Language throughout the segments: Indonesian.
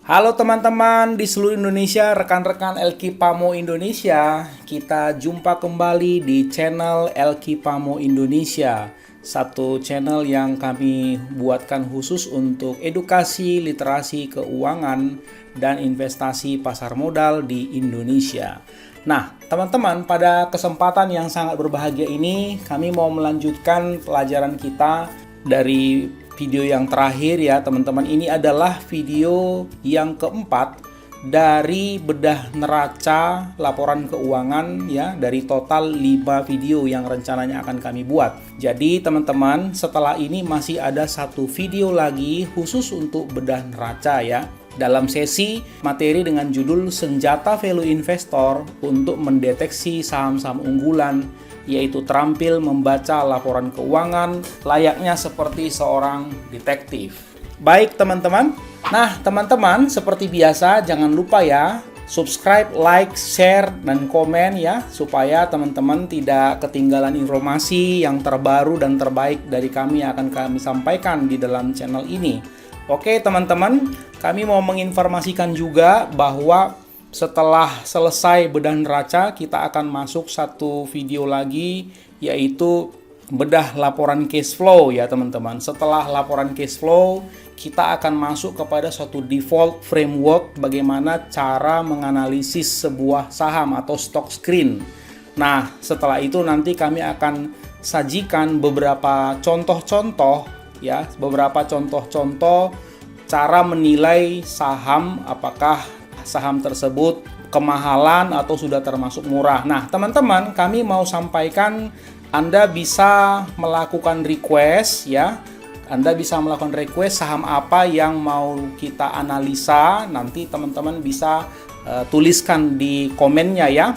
Halo teman-teman di seluruh Indonesia, rekan-rekan Elki Pamo Indonesia. Kita jumpa kembali di channel Elki Pamo Indonesia. Satu channel yang kami buatkan khusus untuk edukasi, literasi keuangan, dan investasi pasar modal di Indonesia. Nah, teman-teman, pada kesempatan yang sangat berbahagia ini, kami mau melanjutkan pelajaran kita dari video yang terakhir ya teman-teman. Ini adalah video yang keempat dari bedah neraca laporan keuangan ya, dari total 5 video yang rencananya akan kami buat. Jadi teman-teman, setelah ini masih ada satu video lagi khusus untuk bedah neraca ya, dalam sesi materi dengan judul Senjata Value Investor untuk mendeteksi saham-saham unggulan, yaitu terampil membaca laporan keuangan layaknya seperti seorang detektif. Baik teman-teman, nah teman-teman seperti biasa jangan lupa ya subscribe, like, share, dan komen ya, supaya teman-teman tidak ketinggalan informasi yang terbaru dan terbaik dari kami yang akan kami sampaikan di dalam channel ini. Oke teman-teman, kami mau menginformasikan juga bahwa setelah selesai bedah neraca, kita akan masuk satu video lagi, yaitu bedah laporan cash flow ya teman-teman. Setelah laporan cash flow, kita akan masuk kepada suatu default framework bagaimana cara menganalisis sebuah saham atau stock screen. Nah, setelah itu nanti kami akan sajikan beberapa contoh-contoh ya, beberapa contoh-contoh cara menilai saham, apakah saham tersebut kemahalan atau sudah termasuk murah. Nah, teman-teman, kami mau sampaikan Anda bisa melakukan request ya. Anda bisa melakukan request saham apa yang mau kita analisa. Nanti teman-teman bisa tuliskan di komennya ya.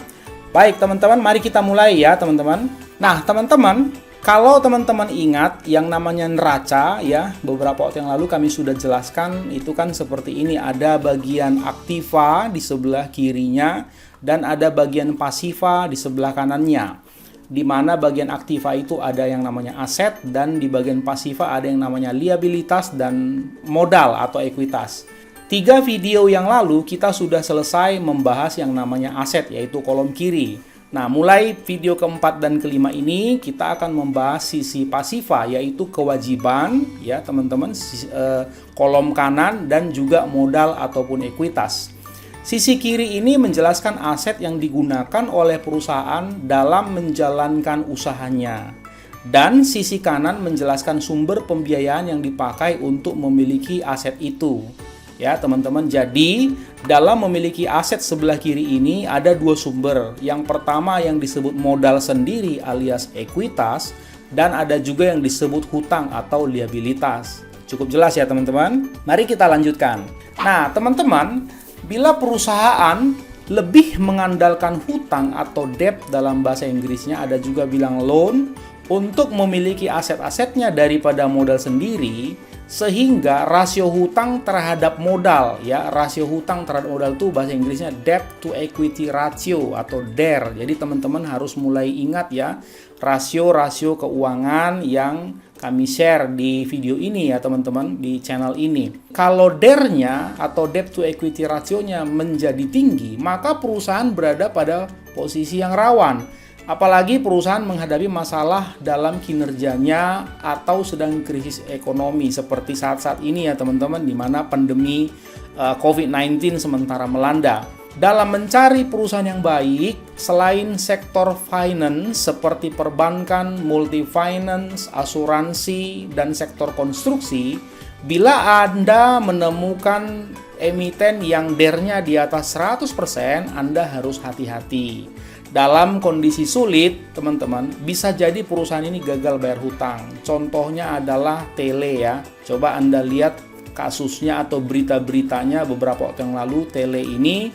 Baik, teman-teman, mari kita mulai ya, teman-teman. Nah, teman-teman, kalau teman-teman ingat yang namanya neraca ya, beberapa waktu yang lalu kami sudah jelaskan, itu kan seperti ini, ada bagian aktiva di sebelah kirinya dan ada bagian pasiva di sebelah kanannya. Di mana bagian aktiva itu ada yang namanya aset dan di bagian pasiva ada yang namanya liabilitas dan modal atau ekuitas. 3 video yang lalu kita sudah selesai membahas yang namanya aset, yaitu kolom kiri. Nah, mulai video keempat dan kelima ini kita akan membahas sisi pasiva, yaitu kewajiban ya teman-teman, kolom kanan dan juga modal ataupun ekuitas. Sisi kiri ini menjelaskan aset yang digunakan oleh perusahaan dalam menjalankan usahanya. Dan sisi kanan menjelaskan sumber pembiayaan yang dipakai untuk memiliki aset itu. Ya teman-teman, jadi dalam memiliki aset sebelah kiri ini ada 2 sumber. Yang pertama yang disebut modal sendiri alias ekuitas, dan ada juga yang disebut hutang atau liabilitas. Cukup jelas ya teman-teman? Mari kita lanjutkan. Nah teman-teman, bila perusahaan lebih mengandalkan hutang atau debt, dalam bahasa Inggrisnya ada juga bilang loan, untuk memiliki aset-asetnya daripada modal sendiri, sehingga rasio hutang terhadap modal ya, rasio hutang terhadap modal itu bahasa Inggrisnya debt to equity ratio atau DER. Jadi teman-teman harus mulai ingat ya rasio-rasio keuangan yang kami share di video ini ya teman-teman, di channel ini. Kalau DER-nya atau debt to equity ratio-nya menjadi tinggi, maka perusahaan berada pada posisi yang rawan. Apalagi perusahaan menghadapi masalah dalam kinerjanya atau sedang krisis ekonomi seperti saat-saat ini ya teman-teman, di mana pandemi COVID-19 sementara melanda. Dalam mencari perusahaan yang baik, selain sektor finance seperti perbankan, multi finance, asuransi, dan sektor konstruksi, bila Anda menemukan emiten yang DER-nya di atas 100%, Anda harus hati-hati. Dalam kondisi sulit, teman-teman, bisa jadi perusahaan ini gagal bayar hutang. Contohnya adalah Tele ya. Coba Anda lihat kasusnya atau berita-beritanya beberapa waktu yang lalu, Tele ini,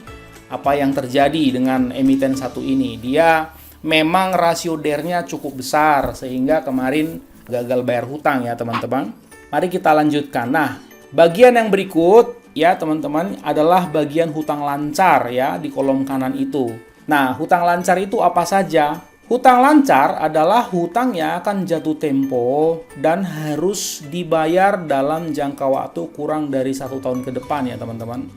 apa yang terjadi dengan emiten satu ini. Dia memang rasio DER-nya cukup besar, sehingga kemarin gagal bayar hutang ya teman-teman. Mari kita lanjutkan. Nah, bagian yang berikut ya teman-teman adalah bagian hutang lancar ya, di kolom kanan itu. Nah, hutang lancar itu apa saja? Hutang lancar adalah hutang yang akan jatuh tempo dan harus dibayar dalam jangka waktu kurang dari 1 tahun ke depan ya teman-teman.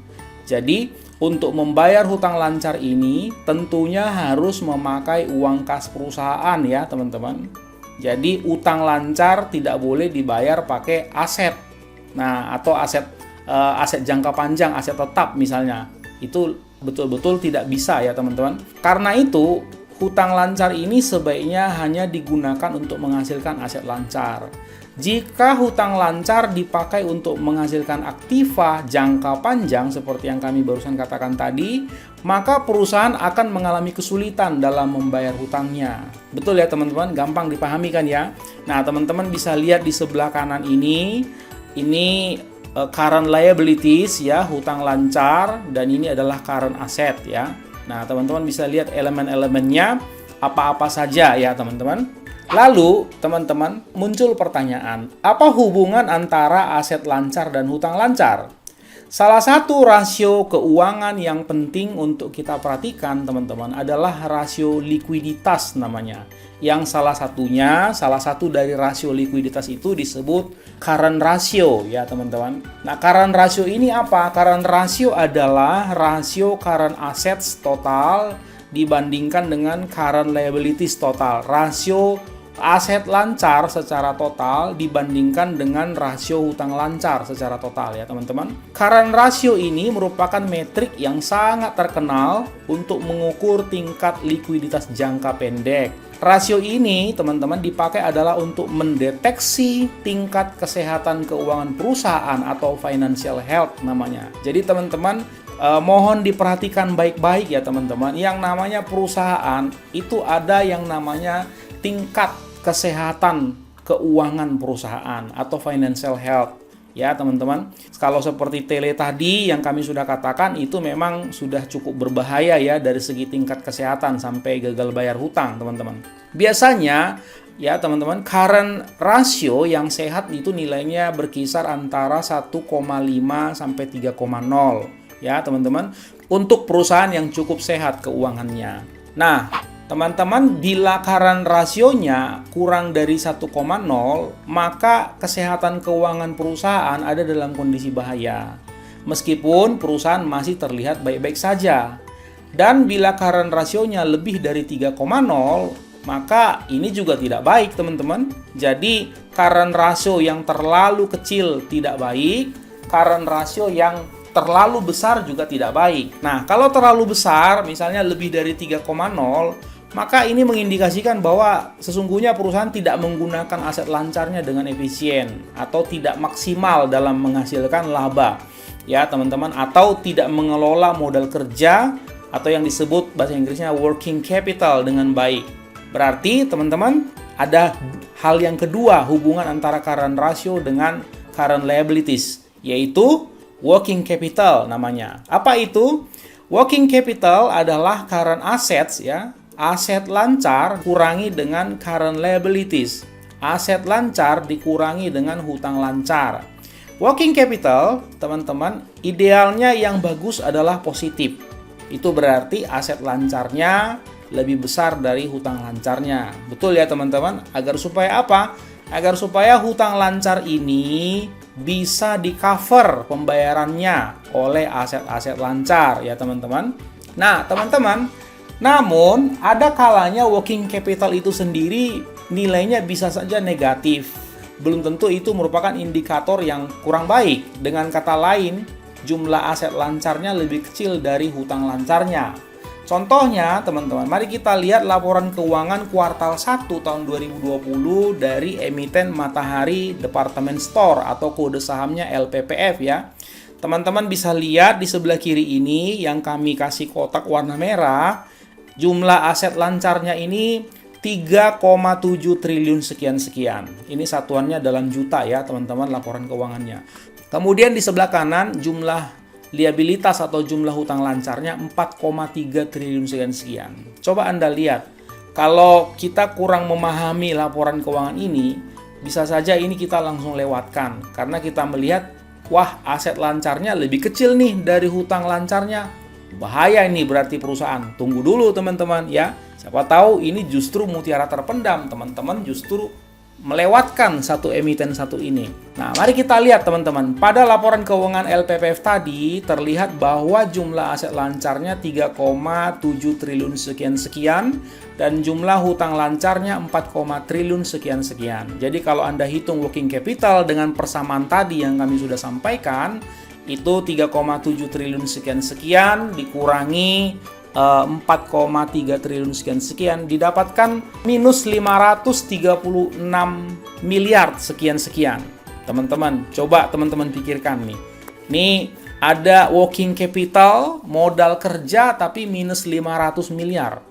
Jadi untuk membayar hutang lancar ini tentunya harus memakai uang kas perusahaan ya teman-teman. Jadi utang lancar tidak boleh dibayar pakai aset. Nah, atau aset jangka panjang, aset tetap misalnya. Itu betul-betul tidak bisa ya teman-teman. Karena itu hutang lancar ini sebaiknya hanya digunakan untuk menghasilkan aset lancar. Jika hutang lancar dipakai untuk menghasilkan aktiva jangka panjang seperti yang kami barusan katakan tadi, maka perusahaan akan mengalami kesulitan dalam membayar hutangnya. Betul ya teman-teman, gampang dipahami kan ya? Nah, teman-teman bisa lihat di sebelah kanan ini current liabilities ya, hutang lancar, dan ini adalah current asset ya. Nah, teman-teman bisa lihat elemen-elemennya apa-apa saja ya, teman-teman. Lalu, teman-teman, muncul pertanyaan, apa hubungan antara aset lancar dan hutang lancar? Salah satu rasio keuangan yang penting untuk kita perhatikan, teman-teman, adalah rasio likuiditas namanya. Yang salah satu dari rasio likuiditas itu disebut current ratio ya teman-teman. Nah, current ratio ini apa? Current ratio adalah rasio current assets total dibandingkan dengan current liabilities total. Rasio aset lancar secara total dibandingkan dengan rasio hutang lancar secara total ya teman-teman. Current ratio ini merupakan metrik yang sangat terkenal untuk mengukur tingkat likuiditas jangka pendek. Rasio ini teman-teman dipakai adalah untuk mendeteksi tingkat kesehatan keuangan perusahaan atau financial health namanya. Jadi teman-teman mohon diperhatikan baik-baik ya teman-teman. Yang namanya perusahaan itu ada yang namanya tingkat kesehatan keuangan perusahaan atau financial health ya teman-teman. Kalau seperti tele tadi yang kami sudah katakan itu memang sudah cukup berbahaya ya dari segi tingkat kesehatan sampai gagal bayar hutang teman-teman. Biasanya ya teman-teman, current ratio yang sehat itu nilainya berkisar antara 1,5 sampai 3,0 ya teman-teman untuk perusahaan yang cukup sehat keuangannya. Nah, teman-teman, bila current rasionya kurang dari 1,0, maka kesehatan keuangan perusahaan ada dalam kondisi bahaya. Meskipun perusahaan masih terlihat baik-baik saja. Dan bila current rasionya lebih dari 3,0, maka ini juga tidak baik, teman-teman. Jadi, current rasio yang terlalu kecil tidak baik, current rasio yang terlalu besar juga tidak baik. Nah, kalau terlalu besar, misalnya lebih dari 3,0, maka ini mengindikasikan bahwa sesungguhnya perusahaan tidak menggunakan aset lancarnya dengan efisien atau tidak maksimal dalam menghasilkan laba ya teman-teman, atau tidak mengelola modal kerja atau yang disebut bahasa Inggrisnya working capital dengan baik. Berarti teman-teman ada hal yang kedua hubungan antara current ratio dengan current liabilities, yaitu working capital namanya. Apa itu? Working capital adalah current assets ya. Aset lancar kurangi dengan current liabilities. Aset lancar dikurangi dengan hutang lancar. Working capital, teman-teman, idealnya yang bagus adalah positif. Itu berarti aset lancarnya lebih besar dari hutang lancarnya. Betul ya teman-teman? Agar supaya apa? Agar supaya hutang lancar ini bisa di-cover pembayarannya oleh aset-aset lancar ya teman-teman. Nah, teman-teman, namun, ada kalanya working capital itu sendiri nilainya bisa saja negatif. Belum tentu itu merupakan indikator yang kurang baik. Dengan kata lain, jumlah aset lancarnya lebih kecil dari hutang lancarnya. Contohnya, teman-teman, mari kita lihat laporan keuangan kuartal 1 tahun 2020 dari emiten Matahari Department Store atau kode sahamnya LPPF ya. Teman-teman bisa lihat di sebelah kiri ini yang kami kasih kotak warna merah. Jumlah aset lancarnya ini 3,7 triliun sekian-sekian. Ini satuannya dalam juta ya teman-teman laporan keuangannya. Kemudian di sebelah kanan jumlah liabilitas atau jumlah hutang lancarnya 4,3 triliun sekian-sekian. Coba Anda lihat, kalau kita kurang memahami laporan keuangan ini, bisa saja ini kita langsung lewatkan. Karena kita melihat, wah aset lancarnya lebih kecil nih dari hutang lancarnya. Bahaya ini berarti perusahaan. Tunggu dulu teman-teman ya. Siapa tahu ini justru mutiara terpendam, teman-teman justru melewatkan satu emiten satu ini. Nah, mari kita lihat teman-teman. Pada laporan keuangan LPPF tadi terlihat bahwa jumlah aset lancarnya 3,7 triliun sekian-sekian dan jumlah hutang lancarnya 4, triliun sekian-sekian. Jadi kalau Anda hitung working capital dengan persamaan tadi yang kami sudah sampaikan, itu 3,7 triliun sekian-sekian dikurangi 4,3 triliun sekian-sekian didapatkan minus 536 miliar sekian-sekian. Teman-teman, coba teman-teman pikirkan nih. Nih ada working capital, modal kerja tapi minus 500 miliar.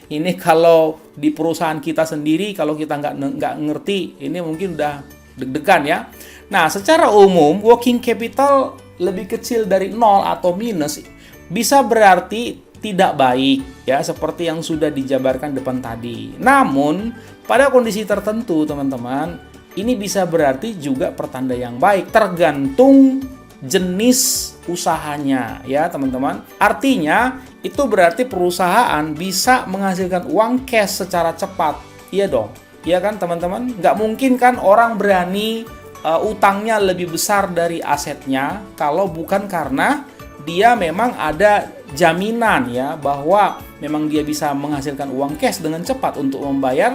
Ini kalau di perusahaan kita sendiri, kalau kita nggak ngerti, ini mungkin udah deg-degan ya. Nah, secara umum working capital lebih kecil dari 0 atau minus bisa berarti tidak baik ya, seperti yang sudah dijabarkan depan tadi. Namun pada kondisi tertentu teman-teman, ini bisa berarti juga pertanda yang baik, tergantung jenis usahanya ya teman-teman. Artinya itu berarti perusahaan bisa menghasilkan uang cash secara cepat. Iya dong, iya kan teman-teman? Nggak mungkin kan orang berani utangnya lebih besar dari asetnya kalau bukan karena dia memang ada jaminan ya bahwa memang dia bisa menghasilkan uang cash dengan cepat untuk membayar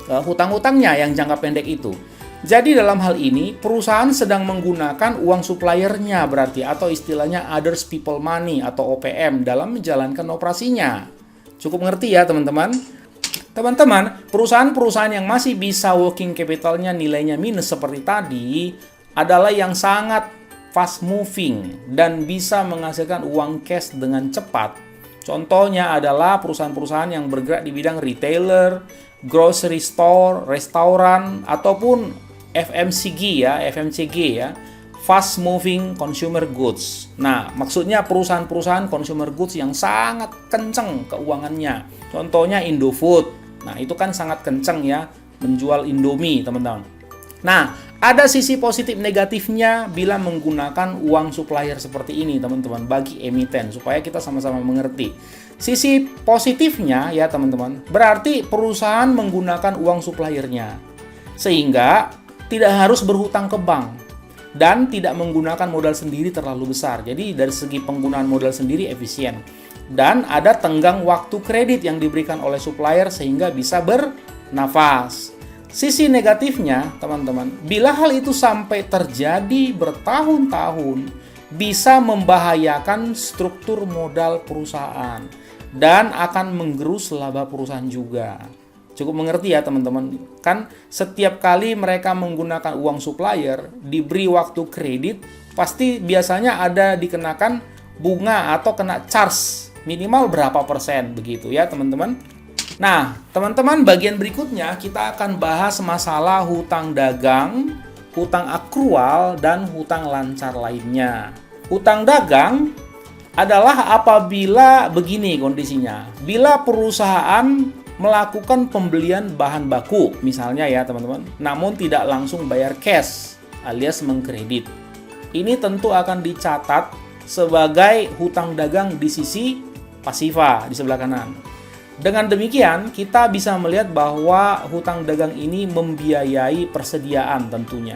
hutang-hutangnya yang jangka pendek itu. Jadi dalam hal ini perusahaan sedang menggunakan uang suppliernya berarti, atau istilahnya others people money atau OPM dalam menjalankan operasinya. Cukup ngerti ya teman-teman? Teman-teman, perusahaan-perusahaan yang masih bisa working capitalnya nilainya minus seperti tadi adalah yang sangat fast moving dan bisa menghasilkan uang cash dengan cepat. Contohnya adalah perusahaan-perusahaan yang bergerak di bidang retailer, grocery store, restoran, ataupun FMCG ya, fast moving consumer goods. Nah, maksudnya perusahaan-perusahaan consumer goods yang sangat kenceng keuangannya. Contohnya Indofood. Nah, itu kan sangat kenceng ya menjual Indomie, teman-teman. Nah, ada sisi positif negatifnya bila menggunakan uang supplier seperti ini, teman-teman, bagi emiten, supaya kita sama-sama mengerti. Sisi positifnya ya, teman-teman, berarti perusahaan menggunakan uang suppliernya, sehingga tidak harus berhutang ke bank dan tidak menggunakan modal sendiri terlalu besar. Jadi dari segi penggunaan modal sendiri efisien. Dan ada tenggang waktu kredit yang diberikan oleh supplier sehingga bisa bernafas. Sisi negatifnya, teman-teman, bila hal itu sampai terjadi bertahun-tahun, bisa membahayakan struktur modal perusahaan dan akan menggerus laba perusahaan juga. Cukup mengerti ya teman-teman, kan setiap kali mereka menggunakan uang supplier, diberi waktu kredit, pasti biasanya ada dikenakan bunga atau kena charge minimal berapa persen begitu ya teman-teman. Nah, teman-teman, bagian berikutnya kita akan bahas masalah hutang dagang, hutang akrual, dan hutang lancar lainnya. Hutang dagang adalah apabila begini kondisinya. Bila perusahaan melakukan pembelian bahan baku, misalnya ya teman-teman, namun tidak langsung bayar cash alias mengkredit. Ini tentu akan dicatat sebagai hutang dagang di sisi pasifa di sebelah kanan. Dengan demikian, kita bisa melihat bahwa hutang dagang ini membiayai persediaan tentunya,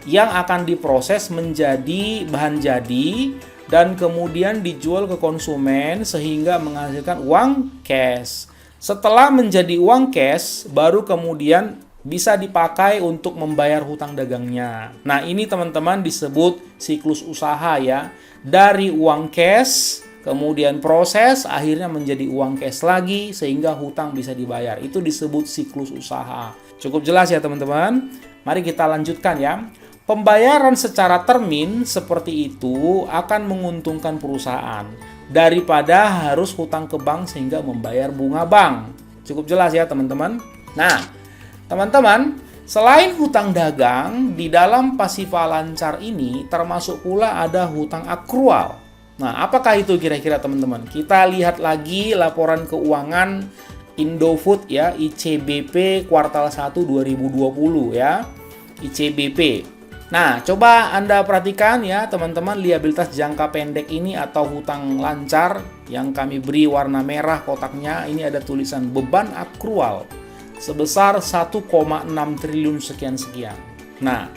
yang akan diproses menjadi bahan jadi dan kemudian dijual ke konsumen sehingga menghasilkan uang cash. Setelah menjadi uang cash, baru kemudian bisa dipakai untuk membayar hutang dagangnya. Nah, ini teman-teman disebut siklus usaha ya. Dari uang cash, kemudian proses, akhirnya menjadi uang cash lagi, sehingga hutang bisa dibayar. Itu disebut siklus usaha. Cukup jelas ya teman-teman? Mari kita lanjutkan ya. Pembayaran secara termin seperti itu akan menguntungkan perusahaan daripada harus hutang ke bank sehingga membayar bunga bank. Cukup jelas ya teman-teman? Nah, teman-teman, selain hutang dagang, di dalam pasifa lancar ini termasuk pula ada hutang akrual. Nah, apakah itu kira-kira teman-teman? Kita lihat lagi laporan keuangan Indofood ya, ICBP kuartal 1 2020 ya. ICBP. Nah, coba Anda perhatikan ya teman-teman, liabilitas jangka pendek ini atau hutang lancar yang kami beri warna merah kotaknya, ini ada tulisan beban akrual sebesar 1,6 triliun sekian-sekian. Nah,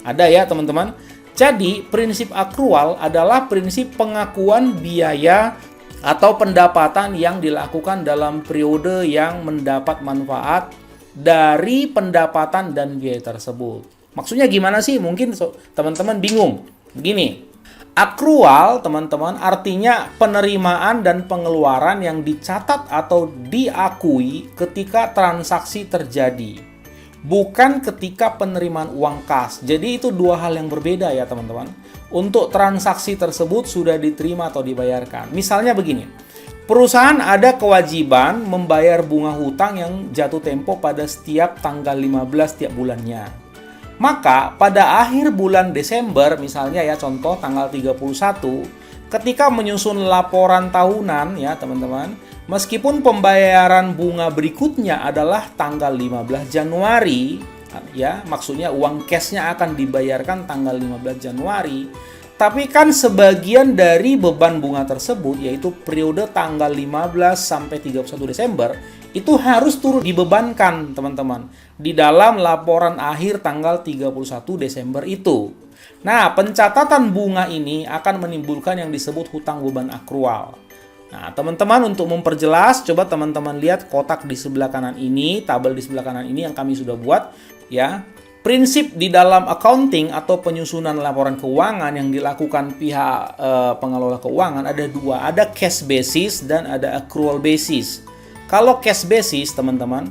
ada ya teman-teman. Jadi, prinsip akrual adalah prinsip pengakuan biaya atau pendapatan yang dilakukan dalam periode yang mendapat manfaat dari pendapatan dan biaya tersebut. Maksudnya gimana sih? Mungkin teman-teman bingung. Begini, akrual teman-teman artinya penerimaan dan pengeluaran yang dicatat atau diakui ketika transaksi terjadi, bukan ketika penerimaan uang kas. Jadi itu dua hal yang berbeda ya teman-teman. Untuk transaksi tersebut sudah diterima atau dibayarkan. Misalnya begini, perusahaan ada kewajiban membayar bunga hutang yang jatuh tempo pada setiap tanggal 15 tiap bulannya. Maka pada akhir bulan Desember misalnya ya, contoh tanggal 31, ketika menyusun laporan tahunan ya teman-teman, meskipun pembayaran bunga berikutnya adalah tanggal 15 Januari ya, maksudnya uang cashnya akan dibayarkan tanggal 15 Januari, tapi kan sebagian dari beban bunga tersebut, yaitu periode tanggal 15 sampai 31 Desember, itu harus turut dibebankan teman-teman di dalam laporan akhir tanggal 31 Desember itu. Nah, pencatatan bunga ini akan menimbulkan yang disebut hutang beban akrual. Nah, teman-teman, untuk memperjelas, coba teman-teman lihat kotak di sebelah kanan ini, tabel di sebelah kanan ini yang kami sudah buat ya. Prinsip di dalam accounting atau penyusunan laporan keuangan yang dilakukan pihak pengelola keuangan ada dua, ada cash basis dan ada accrual basis. Kalau cash basis teman-teman,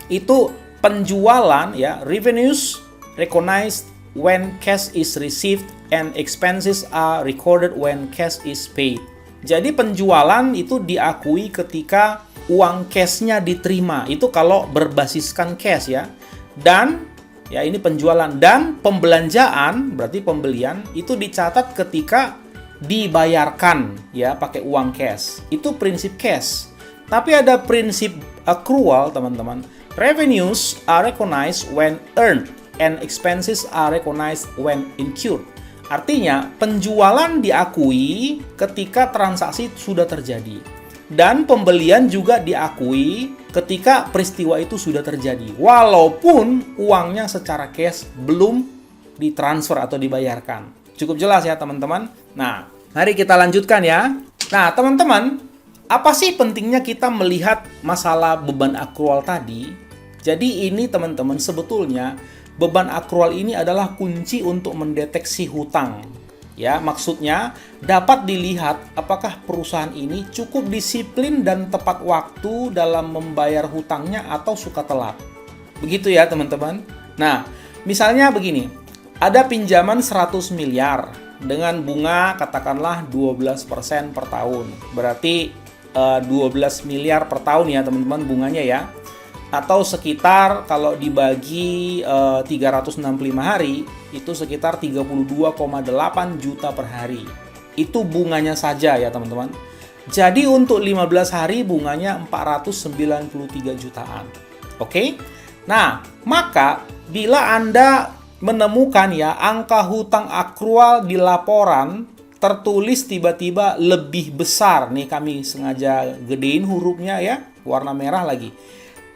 itu penjualan ya, revenues recognized when cash is received and expenses are recorded when cash is paid. Jadi penjualan itu diakui ketika uang cashnya diterima, itu kalau berbasiskan cash ya. Dan ya, ini penjualan, dan pembelanjaan berarti pembelian itu dicatat ketika dibayarkan ya pakai uang cash. Itu prinsip cash. Tapi ada prinsip accrual teman-teman. Revenues are recognized when earned and expenses are recognized when incurred. Artinya penjualan diakui ketika transaksi sudah terjadi. Dan pembelian juga diakui ketika peristiwa itu sudah terjadi, walaupun uangnya secara cash belum ditransfer atau dibayarkan. Cukup jelas ya teman-teman? Nah, mari kita lanjutkan ya. Nah teman-teman, apa sih pentingnya kita melihat masalah beban akrual tadi? Jadi ini teman-teman, sebetulnya beban akrual ini adalah kunci untuk mendeteksi hutang. Ya, maksudnya dapat dilihat apakah perusahaan ini cukup disiplin dan tepat waktu dalam membayar hutangnya atau suka telat. Begitu ya teman-teman. Nah, misalnya begini, ada pinjaman 100 miliar dengan bunga katakanlah 12% per tahun. Berarti 12 miliar per tahun ya teman-teman bunganya ya. Atau sekitar kalau dibagi 365 hari itu sekitar 32,8 juta per hari. Itu bunganya saja ya teman-teman. Jadi untuk 15 hari bunganya 493 jutaan. Oke? Nah, maka bila Anda menemukan ya angka hutang akrual di laporan tertulis tiba-tiba lebih besar, nih kami sengaja gedein hurufnya ya, warna merah lagi.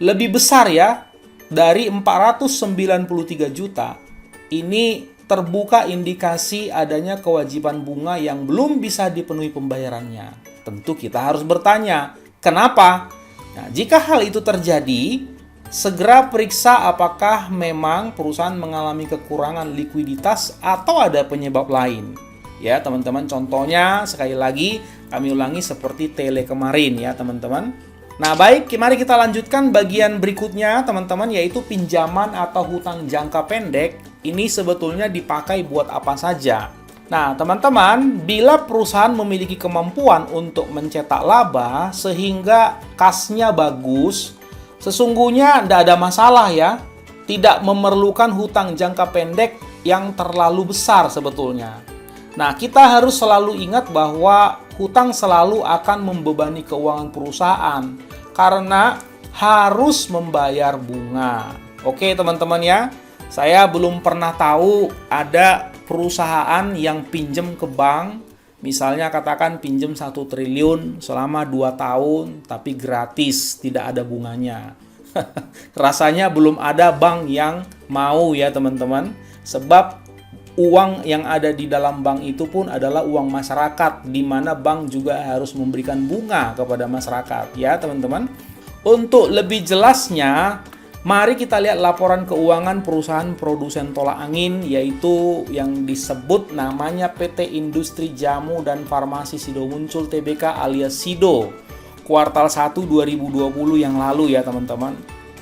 Lebih besar ya dari 493 juta. Ini terbuka indikasi adanya kewajiban bunga yang belum bisa dipenuhi pembayarannya. Tentu kita harus bertanya, kenapa? Nah, jika hal itu terjadi, segera periksa apakah memang perusahaan mengalami kekurangan likuiditas atau ada penyebab lain. Ya, teman-teman, contohnya sekali lagi kami ulangi seperti tele kemarin ya, teman-teman. Nah, baik, mari kita lanjutkan bagian berikutnya, teman-teman, yaitu pinjaman atau hutang jangka pendek. Ini sebetulnya dipakai buat apa saja. Nah, teman-teman, bila perusahaan memiliki kemampuan untuk mencetak laba sehingga kasnya bagus, sesungguhnya tidak ada masalah ya. Tidak memerlukan hutang jangka pendek yang terlalu besar sebetulnya. Nah, kita harus selalu ingat bahwa hutang selalu akan membebani keuangan perusahaan karena harus membayar bunga. Oke, teman-teman ya. Saya belum pernah tahu ada perusahaan yang pinjem ke bank, misalnya katakan pinjem 1 triliun selama 2 tahun, tapi gratis, tidak ada bunganya. Rasanya belum ada bank yang mau ya teman-teman, sebab uang yang ada di dalam bank itu pun adalah uang masyarakat, di mana bank juga harus memberikan bunga kepada masyarakat ya teman-teman. Untuk lebih jelasnya, mari kita lihat laporan keuangan perusahaan produsen tolak angin, yaitu yang disebut namanya PT Industri Jamu dan Farmasi Sido Muncul Tbk alias Sido, kuartal 1 2020 yang lalu ya teman-teman.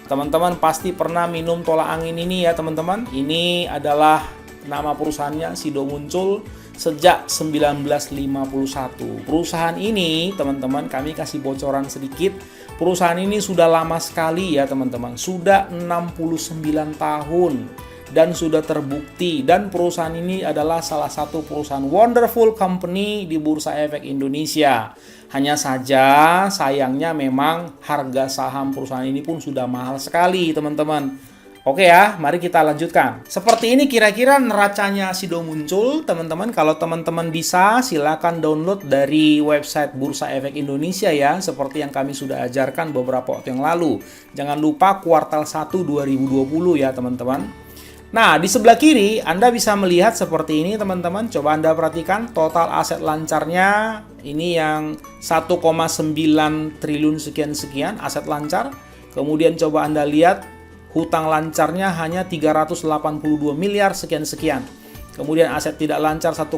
Teman-teman pasti pernah minum tolak angin ini ya teman-teman. Ini adalah nama perusahaannya Sido Muncul sejak 1951. Perusahaan ini teman-teman, kami kasih bocoran sedikit. Perusahaan ini sudah lama sekali ya teman-teman, sudah 69 tahun dan sudah terbukti, dan perusahaan ini adalah salah satu perusahaan wonderful company di Bursa Efek Indonesia. Hanya saja sayangnya memang harga saham perusahaan ini pun sudah mahal sekali teman-teman. Oke ya, mari kita lanjutkan. Seperti ini kira-kira neracanya Sido Muncul, teman-teman. Kalau teman-teman bisa, silakan download dari website Bursa Efek Indonesia ya, seperti yang kami sudah ajarkan beberapa waktu yang lalu. Jangan lupa kuartal 1 2020 ya, teman-teman. Nah, di sebelah kiri Anda bisa melihat seperti ini, teman-teman. Coba Anda perhatikan total aset lancarnya. Ini yang 1,9 triliun sekian-sekian aset lancar. Kemudian coba Anda lihat hutang lancarnya hanya 382 miliar sekian-sekian. Kemudian aset tidak lancar 1,8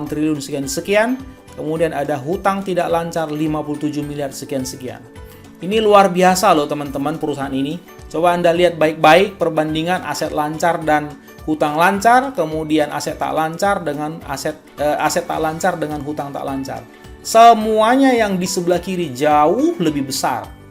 triliun sekian-sekian. Kemudian ada hutang tidak lancar 57 miliar sekian-sekian. Ini luar biasa loh teman-teman perusahaan ini. Coba Anda lihat baik-baik perbandingan aset lancar dan hutang lancar, kemudian aset tak lancar dengan aset tak lancar dengan hutang tak lancar. Semuanya yang di sebelah kiri jauh lebih besar.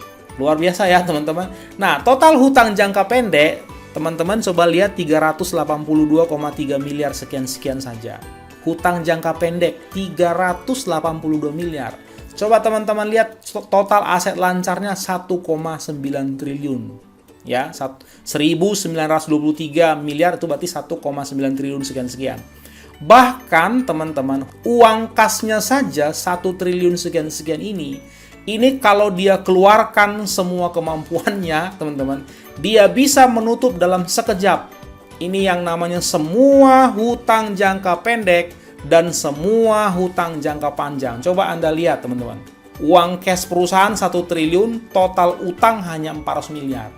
Luar biasa ya teman-teman. Nah, total hutang jangka pendek, teman-teman coba lihat 382,3 miliar sekian-sekian saja. Hutang jangka pendek 382 miliar. Coba teman-teman lihat total aset lancarnya 1,9 triliun. Ya, 1923 miliar itu berarti 1,9 triliun sekian-sekian. Bahkan teman-teman, uang kasnya saja 1 triliun sekian-sekian ini kalau dia keluarkan semua kemampuannya, teman-teman, dia bisa menutup dalam sekejap. Ini yang namanya semua hutang jangka pendek dan semua hutang jangka panjang. Coba Anda lihat, teman-teman. Uang cash perusahaan 1 triliun, total utang hanya 400 miliar.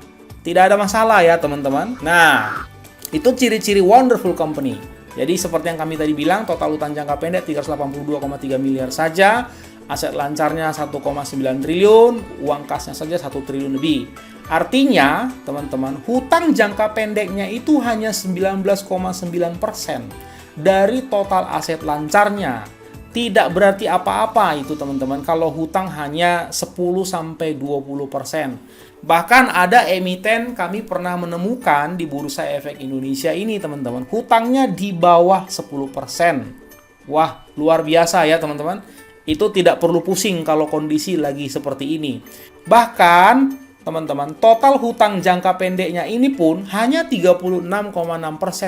Tidak ada masalah ya, teman-teman. Nah, itu ciri-ciri wonderful company. Jadi seperti yang kami tadi bilang, total utang jangka pendek 382,3 miliar saja. Aset lancarnya 1,9 triliun, uang kasnya saja 1 triliun lebih. Artinya, teman-teman, hutang jangka pendeknya itu hanya 19,9% dari total aset lancarnya. Tidak berarti apa-apa itu, teman-teman, kalau hutang hanya 10-20%. Bahkan ada emiten kami pernah menemukan di Bursa Efek Indonesia ini, teman-teman, hutangnya di bawah 10%. Wah, luar biasa ya, teman-teman. Itu tidak perlu pusing kalau kondisi lagi seperti ini. Bahkan, teman-teman, total hutang jangka pendeknya ini pun hanya 36,6%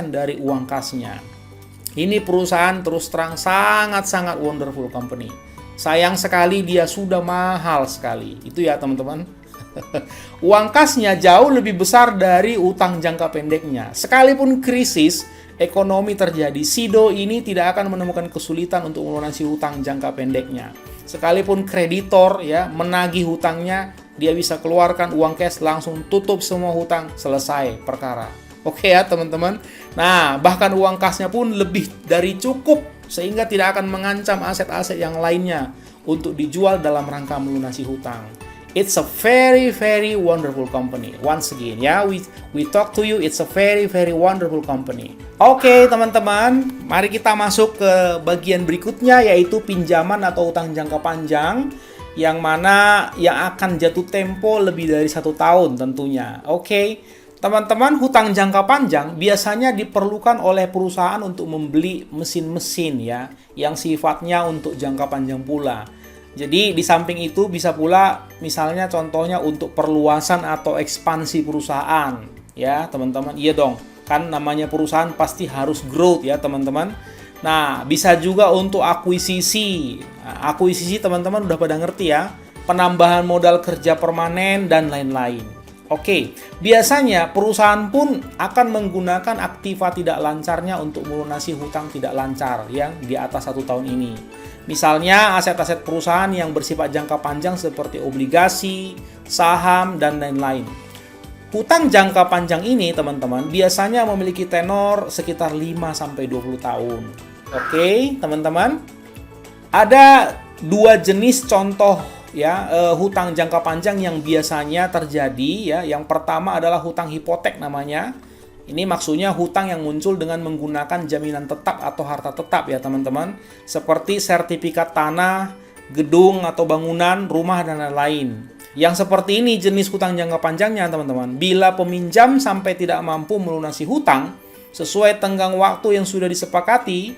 dari uang kasnya. Ini perusahaan terus terang sangat-sangat wonderful company. Sayang sekali dia sudah mahal sekali. Itu ya, teman-teman. Uang kasnya jauh lebih besar dari utang jangka pendeknya. Sekalipun krisis ekonomi terjadi, Sido ini tidak akan menemukan kesulitan untuk melunasi hutang jangka pendeknya. Sekalipun kreditor ya menagih hutangnya, dia bisa keluarkan uang cash langsung tutup semua hutang, selesai perkara. Oke ya teman-teman. Nah, bahkan uang kasnya pun lebih dari cukup sehingga tidak akan mengancam aset-aset yang lainnya untuk dijual dalam rangka melunasi hutang. It's a very wonderful company. Once again, ya, we talk to you. It's a very wonderful company. Oke, teman-teman, mari kita masuk ke bagian berikutnya, yaitu pinjaman atau utang jangka panjang, yang mana yang akan jatuh tempo lebih dari 1 tahun tentunya. Oke, teman-teman, hutang jangka panjang biasanya diperlukan oleh perusahaan untuk membeli mesin-mesin ya, yang sifatnya untuk jangka panjang pula. Jadi di samping itu bisa pula misalnya contohnya untuk perluasan atau ekspansi perusahaan ya teman-teman. Iya dong, Kan namanya perusahaan pasti harus growth ya teman-teman. Nah, bisa juga untuk akuisisi. Nah, akuisisi teman-teman udah pada ngerti ya. Penambahan modal kerja permanen dan lain-lain. Oke, biasanya perusahaan pun akan menggunakan aktiva tidak lancarnya untuk melunasi hutang tidak lancar yang di atas 1 tahun ini. Misalnya aset-aset perusahaan yang bersifat jangka panjang seperti obligasi, saham, dan lain-lain. Hutang jangka panjang ini teman-teman biasanya memiliki tenor sekitar 5-20 tahun. Oke, teman-teman. Ada 2 jenis contoh ya hutang jangka panjang yang biasanya terjadi ya. Yang pertama adalah hutang hipotek namanya. Ini maksudnya hutang yang muncul dengan menggunakan jaminan tetap atau harta tetap ya teman-teman. Seperti sertifikat tanah, gedung atau bangunan, rumah dan lain-lain. Yang seperti ini jenis hutang jangka panjangnya teman-teman. Bila peminjam sampai tidak mampu melunasi hutang sesuai tenggang waktu yang sudah disepakati,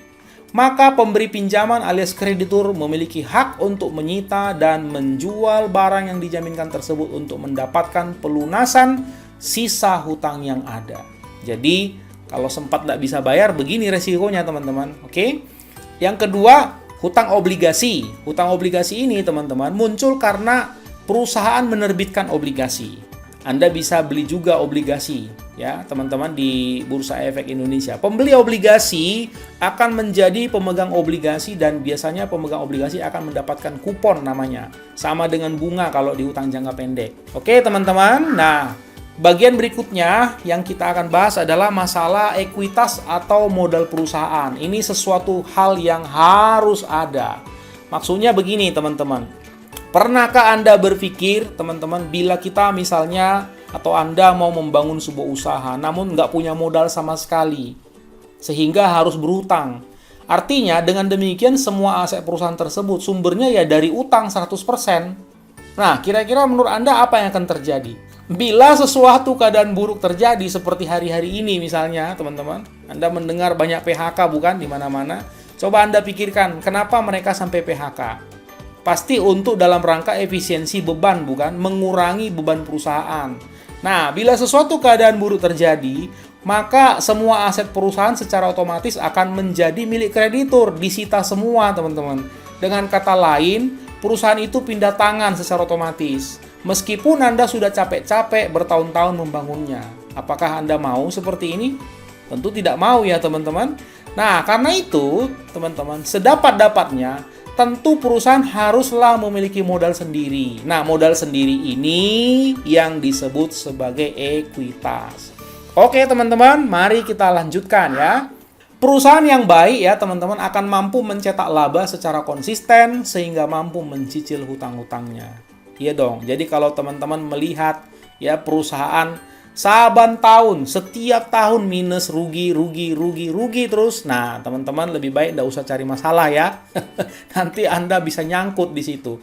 maka pemberi pinjaman alias kreditur memiliki hak untuk menyita dan menjual barang yang dijaminkan tersebut untuk mendapatkan pelunasan sisa hutang yang ada. Jadi, kalau sempat tidak bisa bayar, begini resikonya teman-teman. Oke? Yang kedua, hutang obligasi. Hutang obligasi ini teman-teman muncul karena perusahaan menerbitkan obligasi. Anda bisa beli juga obligasi ya teman-teman di Bursa Efek Indonesia. Pembeli obligasi akan menjadi pemegang obligasi dan biasanya pemegang obligasi akan mendapatkan kupon namanya. Sama dengan bunga kalau di hutang jangka pendek. Oke teman-teman, nah bagian berikutnya yang kita akan bahas adalah masalah ekuitas atau modal perusahaan. Ini sesuatu hal yang harus ada. Maksudnya begini teman-teman. Pernahkah Anda berpikir, teman-teman, bila kita misalnya atau Anda mau membangun sebuah usaha, namun nggak punya modal sama sekali, sehingga harus berutang. Artinya, dengan demikian semua aset perusahaan tersebut sumbernya ya dari utang 100%. Nah, kira-kira menurut Anda apa yang akan terjadi? Bila sesuatu keadaan buruk terjadi seperti hari-hari ini misalnya, teman-teman, Anda mendengar banyak PHK bukan di mana-mana? Coba Anda pikirkan, kenapa mereka sampai PHK? Pasti untuk dalam rangka efisiensi beban bukan? Mengurangi beban perusahaan. Nah, bila sesuatu keadaan buruk terjadi, maka semua aset perusahaan secara otomatis akan menjadi milik kreditur, disita semua teman-teman. Dengan kata lain, perusahaan itu pindah tangan secara otomatis. Meskipun Anda sudah capek-capek bertahun-tahun membangunnya. Apakah Anda mau seperti ini? Tentu tidak mau ya teman-teman. Nah, karena itu teman-teman, sedapat-dapatnya tentu perusahaan haruslah memiliki modal sendiri. Nah, modal sendiri ini yang disebut sebagai ekuitas. Oke, teman-teman, mari kita lanjutkan ya. Perusahaan yang baik ya, teman-teman, akan mampu mencetak laba secara konsisten sehingga mampu mencicil hutang-hutangnya. Iya dong. Jadi kalau teman-teman melihat ya perusahaan saban tahun, setiap tahun minus, rugi terus. Nah, teman-teman lebih baik nggak usah cari masalah ya. Nanti Anda bisa nyangkut di situ.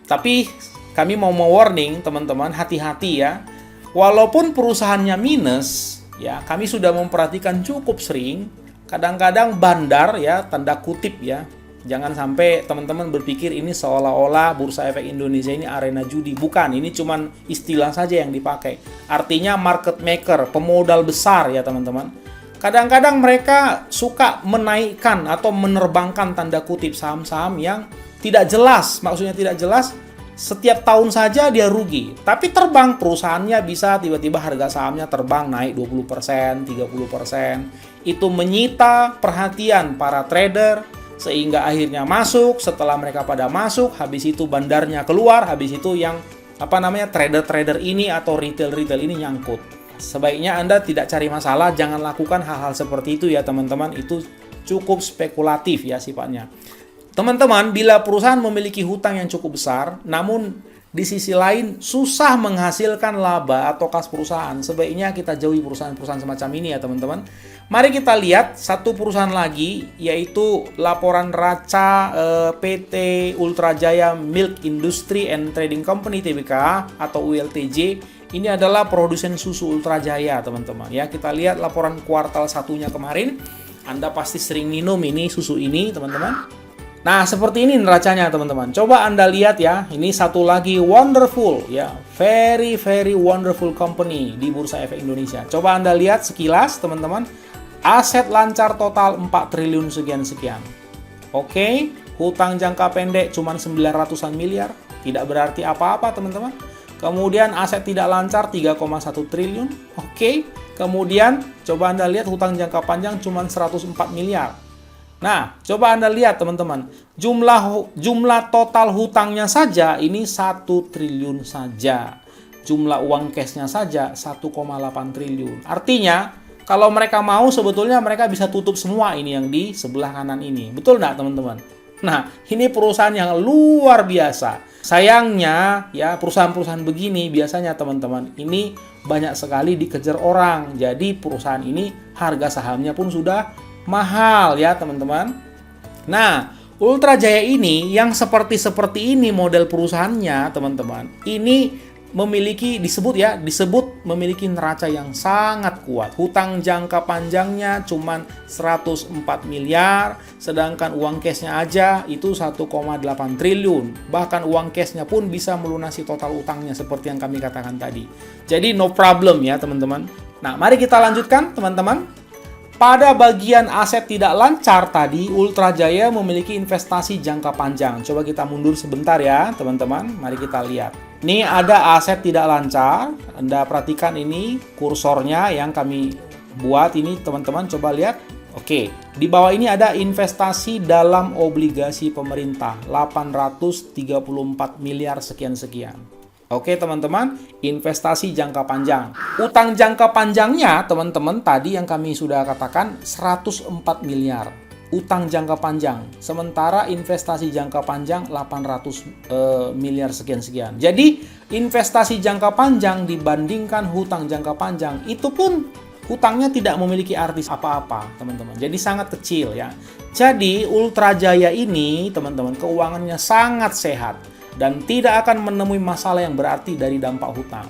Tapi kami mau warning teman-teman, hati-hati ya. Walaupun perusahaannya minus, ya kami sudah memperhatikan cukup sering. Kadang-kadang bandar ya, tanda kutip ya. Jangan sampai teman-teman berpikir ini seolah-olah Bursa Efek Indonesia ini arena judi. Bukan, ini cuman istilah saja yang dipakai. Artinya market maker, pemodal besar ya teman-teman. Kadang-kadang mereka suka menaikkan atau menerbangkan tanda kutip saham-saham yang tidak jelas. Maksudnya tidak jelas, setiap tahun saja dia rugi. Tapi terbang, perusahaannya bisa tiba-tiba harga sahamnya terbang naik 20%, 30%. Itu menyita perhatian para trader, sehingga akhirnya masuk. Setelah mereka pada masuk, habis itu bandarnya keluar, habis itu yang trader-trader ini atau retail-retail ini nyangkut. Sebaiknya Anda tidak cari masalah, jangan lakukan hal-hal seperti itu ya teman-teman. Itu cukup spekulatif ya sifatnya. Teman-teman, bila perusahaan memiliki hutang yang cukup besar, namun di sisi lain susah menghasilkan laba atau kas perusahaan, sebaiknya kita jauhi perusahaan-perusahaan semacam ini ya teman-teman. Mari kita lihat satu perusahaan lagi, yaitu laporan raca PT Ultrajaya Milk Industry and Trading Company Tbk atau ULTJ. Ini adalah produsen susu Ultrajaya teman-teman ya. Kita lihat laporan kuartal 1-nya kemarin. Anda pasti sering minum ini susu ini teman-teman. Nah, seperti ini neracanya teman-teman. Coba Anda lihat ya. Ini satu lagi wonderful ya. Very very wonderful company di Bursa Efek Indonesia. Coba Anda lihat sekilas teman-teman. Aset lancar total 4 triliun sekian-sekian. Oke, hutang jangka pendek cuma 900-an miliar. Tidak berarti apa-apa teman-teman. Kemudian aset tidak lancar 3,1 triliun. Oke. Kemudian coba Anda lihat hutang jangka panjang cuma 104 miliar. Nah, coba Anda lihat teman-teman, jumlah total hutangnya saja ini 1 triliun saja. Jumlah uang cashnya saja 1,8 triliun. Artinya, kalau mereka mau sebetulnya mereka bisa tutup semua ini yang di sebelah kanan ini. Betul nggak teman-teman? Nah, ini perusahaan yang luar biasa. Sayangnya, ya perusahaan-perusahaan begini biasanya teman-teman, ini banyak sekali dikejar orang. Jadi perusahaan ini harga sahamnya pun sudah mahal ya teman-teman. Nah, Ultra Jaya ini yang seperti ini model perusahaannya teman-teman. Ini disebut memiliki neraca yang sangat kuat. Hutang jangka panjangnya cuma 104 miliar, sedangkan uang cashnya aja itu 1,8 triliun. Bahkan uang cashnya pun bisa melunasi total utangnya seperti yang kami katakan tadi. Jadi no problem ya teman-teman. Nah, mari kita lanjutkan teman-teman. Pada bagian aset tidak lancar tadi, Ultra Jaya memiliki investasi jangka panjang. Coba kita mundur sebentar ya, teman-teman. Mari kita lihat. Ini ada aset tidak lancar. Anda perhatikan ini kursornya yang kami buat ini, teman-teman. Coba lihat. Oke, di bawah ini ada investasi dalam obligasi pemerintah. 834 miliar sekian-sekian. Oke teman-teman, investasi jangka panjang. Utang jangka panjangnya teman-teman tadi yang kami sudah katakan 104 miliar. Utang jangka panjang. Sementara investasi jangka panjang 800 miliar sekian-sekian. Jadi investasi jangka panjang dibandingkan hutang jangka panjang itu pun hutangnya tidak memiliki arti apa-apa teman-teman. Jadi sangat kecil ya. Jadi Ultra Jaya ini teman-teman keuangannya sangat sehat dan tidak akan menemui masalah yang berarti dari dampak hutang.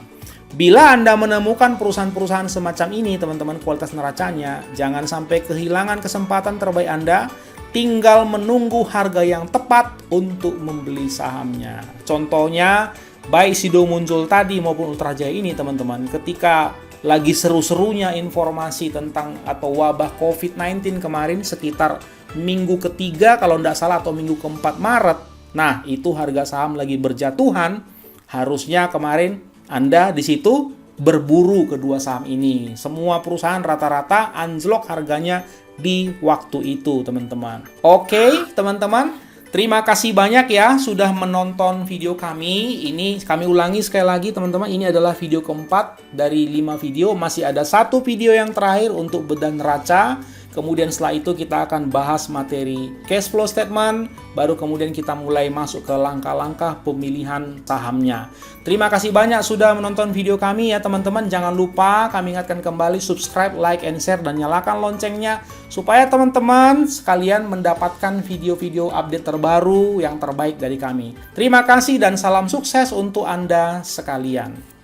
Bila Anda menemukan perusahaan-perusahaan semacam ini, teman-teman, kualitas neracanya, jangan sampai kehilangan kesempatan terbaik Anda, tinggal menunggu harga yang tepat untuk membeli sahamnya. Contohnya, baik Sido Muncul tadi maupun Ultra Jaya ini, teman-teman, ketika lagi seru-serunya informasi tentang atau wabah COVID-19 kemarin sekitar minggu ketiga kalau tidak salah atau minggu keempat Maret, nah, itu harga saham lagi berjatuhan. Harusnya kemarin Anda di situ berburu kedua saham ini. Semua perusahaan rata-rata anjlok harganya di waktu itu, teman-teman. Oke, teman-teman. Terima kasih banyak ya sudah menonton video kami. Ini kami ulangi sekali lagi, teman-teman. Ini adalah video keempat dari 5 video. Masih ada 1 video yang terakhir untuk bedah neraca. Kemudian setelah itu kita akan bahas materi cash flow statement, baru kemudian kita mulai masuk ke langkah-langkah pemilihan sahamnya. Terima kasih banyak sudah menonton video kami ya teman-teman. Jangan lupa kami ingatkan kembali subscribe, like, and share, dan nyalakan loncengnya supaya teman-teman sekalian mendapatkan video-video update terbaru yang terbaik dari kami. Terima kasih dan salam sukses untuk Anda sekalian.